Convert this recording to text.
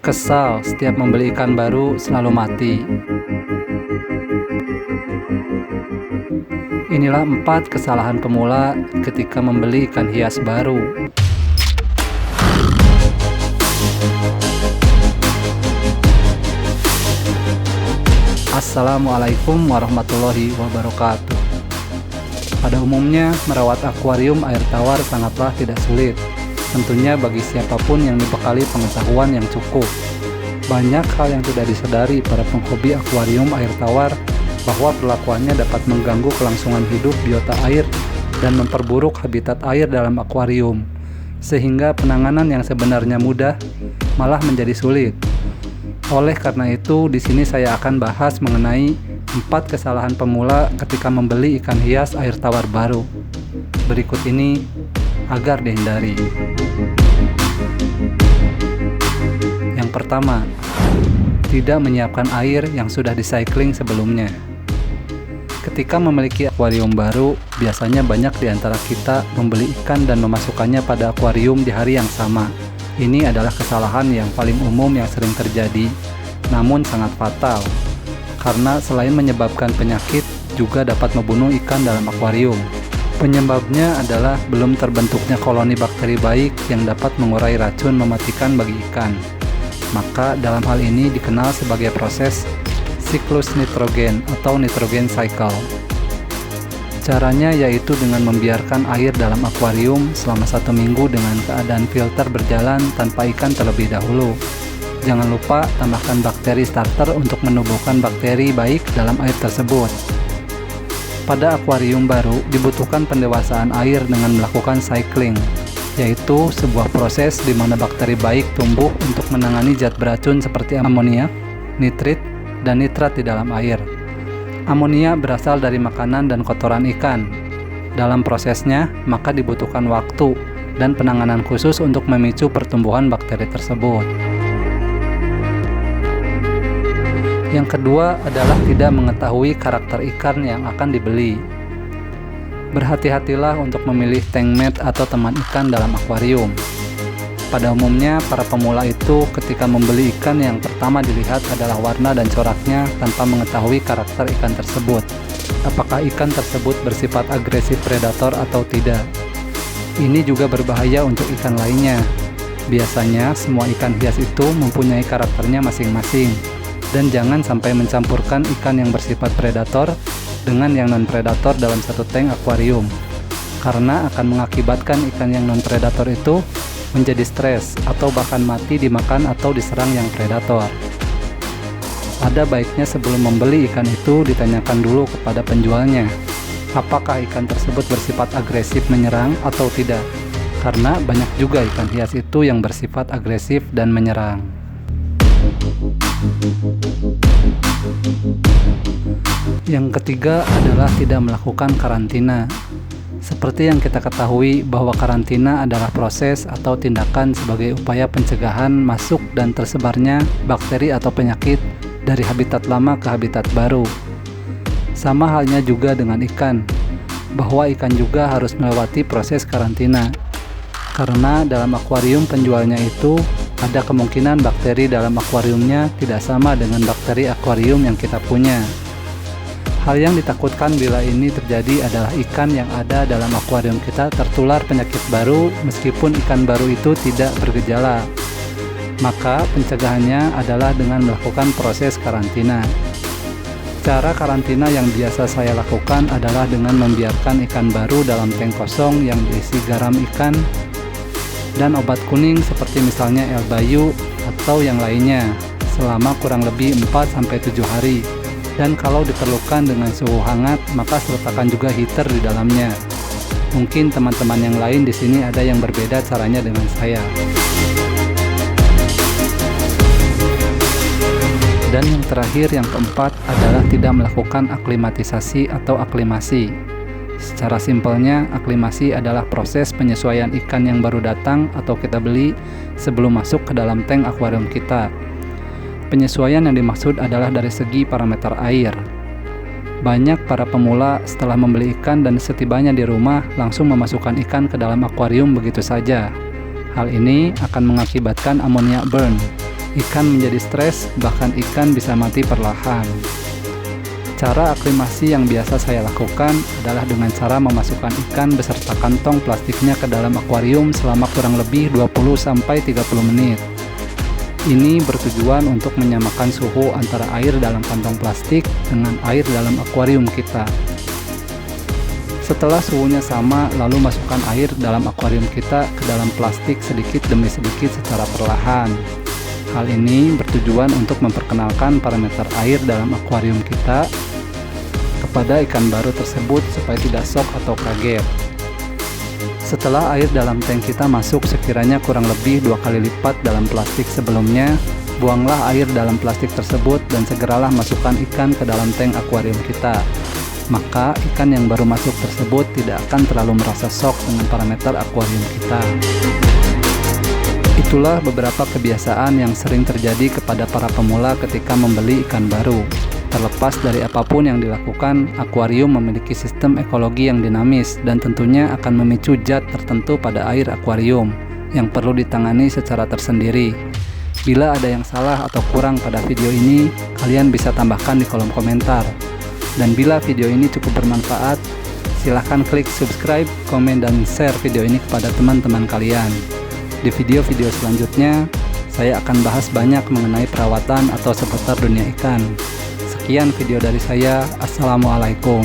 Kesal setiap membeli ikan baru selalu mati. Inilah 4 kesalahan pemula ketika membeli ikan hias baru. Assalamualaikum warahmatullahi wabarakatuh. Pada umumnya, merawat akuarium air tawar sangatlah tidak sulit. Tentunya bagi siapapun yang dibekali pengetahuan yang cukup. Banyak hal yang tidak disadari para penghobi akuarium air tawar, bahwa perlakuannya dapat mengganggu kelangsungan hidup biota air dan memperburuk habitat air dalam akuarium, sehingga penanganan yang sebenarnya mudah malah menjadi sulit. Oleh karena itu, di sini saya akan bahas mengenai 4 kesalahan pemula ketika membeli ikan hias air tawar baru. Berikut ini agar dihindari. Yang pertama, tidak menyiapkan air yang sudah recycling sebelumnya. Ketika memiliki akuarium baru, biasanya banyak di antara kita membeli ikan dan memasukkannya pada akuarium di hari yang sama. Ini adalah kesalahan yang paling umum yang sering terjadi, namun sangat fatal. Karena selain menyebabkan penyakit, juga dapat membunuh ikan dalam akuarium. Penyebabnya adalah belum terbentuknya koloni bakteri baik yang dapat mengurai racun mematikan bagi ikan. Maka dalam hal ini dikenal sebagai proses siklus nitrogen atau nitrogen cycle. Caranya yaitu dengan membiarkan air dalam akuarium selama 1 minggu dengan keadaan filter berjalan tanpa ikan terlebih dahulu. Jangan lupa tambahkan bakteri starter untuk menumbuhkan bakteri baik dalam air tersebut. Pada akuarium baru dibutuhkan pendewasaan air dengan melakukan cycling, yaitu sebuah proses di mana bakteri baik tumbuh untuk menangani zat beracun seperti amonia, nitrit, dan nitrat di dalam air. Amonia berasal dari makanan dan kotoran ikan. Dalam prosesnya, maka dibutuhkan waktu dan penanganan khusus untuk memicu pertumbuhan bakteri tersebut. Yang kedua adalah tidak mengetahui karakter ikan yang akan dibeli. Berhati-hatilah untuk memilih tank mate atau teman ikan dalam akuarium. Pada umumnya, para pemula itu ketika membeli ikan yang pertama dilihat adalah warna dan coraknya tanpa mengetahui karakter ikan tersebut. Apakah ikan tersebut bersifat agresif predator atau tidak? Ini juga berbahaya untuk ikan lainnya. Biasanya, semua ikan hias itu mempunyai karakternya masing-masing. Dan jangan sampai mencampurkan ikan yang bersifat predator dengan yang non-predator dalam satu tank akuarium, karena akan mengakibatkan ikan yang non-predator itu menjadi stres atau bahkan mati dimakan atau diserang yang predator. Ada baiknya sebelum membeli ikan itu ditanyakan dulu kepada penjualnya, apakah ikan tersebut bersifat agresif menyerang atau tidak, karena banyak juga ikan hias itu yang bersifat agresif dan menyerang. Yang ketiga adalah tidak melakukan karantina. Seperti yang kita ketahui bahwa karantina adalah proses atau tindakan sebagai upaya pencegahan masuk dan tersebarnya bakteri atau penyakit dari habitat lama ke habitat baru. Sama halnya juga dengan ikan, bahwa ikan juga harus melewati proses karantina. Karena dalam akuarium penjualnya itu ada kemungkinan bakteri dalam akuariumnya tidak sama dengan bakteri akuarium yang kita punya. Hal yang ditakutkan bila ini terjadi adalah ikan yang ada dalam akuarium kita tertular penyakit baru meskipun ikan baru itu tidak bergejala. Maka pencegahannya adalah dengan melakukan proses karantina. Cara karantina yang biasa saya lakukan adalah dengan membiarkan ikan baru dalam tank kosong yang diisi garam ikan dan obat kuning seperti misalnya Elbayu atau yang lainnya selama kurang lebih 4-7 hari. Dan kalau diperlukan dengan suhu hangat, maka sertakan juga heater di dalamnya. Mungkin teman-teman yang lain di sini ada yang berbeda caranya dengan saya. Dan yang terakhir, yang keempat adalah tidak melakukan aklimatisasi atau aklimasi. Secara simpelnya, aklimasi adalah proses penyesuaian ikan yang baru datang atau kita beli sebelum masuk ke dalam tank akuarium kita. Penyesuaian yang dimaksud adalah dari segi parameter air. Banyak para pemula setelah membeli ikan dan setibanya di rumah langsung memasukkan ikan ke dalam akuarium begitu saja. Hal ini akan mengakibatkan ammonia burn. Ikan menjadi stres, bahkan ikan bisa mati perlahan. Cara aklimasi yang biasa saya lakukan adalah dengan cara memasukkan ikan beserta kantong plastiknya ke dalam akuarium selama kurang lebih 20-30 menit. Ini bertujuan untuk menyamakan suhu antara air dalam kantong plastik dengan air dalam akuarium kita. Setelah suhunya sama, lalu masukkan air dalam akuarium kita ke dalam plastik sedikit demi sedikit secara perlahan. Hal ini bertujuan untuk memperkenalkan parameter air dalam akuarium kita kepada ikan baru tersebut supaya tidak shock atau kaget. Setelah air dalam tank kita masuk sekiranya kurang lebih 2 kali lipat dalam plastik sebelumnya, buanglah air dalam plastik tersebut dan segeralah masukkan ikan ke dalam tank akuarium kita. Maka ikan yang baru masuk tersebut tidak akan terlalu merasa shock dengan parameter akuarium kita. Itulah beberapa kebiasaan yang sering terjadi kepada para pemula ketika membeli ikan baru. Terlepas dari apapun yang dilakukan, akuarium memiliki sistem ekologi yang dinamis dan tentunya akan memicu zat tertentu pada air akuarium yang perlu ditangani secara tersendiri. Bila ada yang salah atau kurang pada video ini, kalian bisa tambahkan di kolom komentar. Dan bila video ini cukup bermanfaat, silahkan klik subscribe, komen, dan share video ini kepada teman-teman kalian. Di video-video selanjutnya, saya akan bahas banyak mengenai perawatan atau seputar dunia ikan. Sekian video dari saya. Assalamualaikum.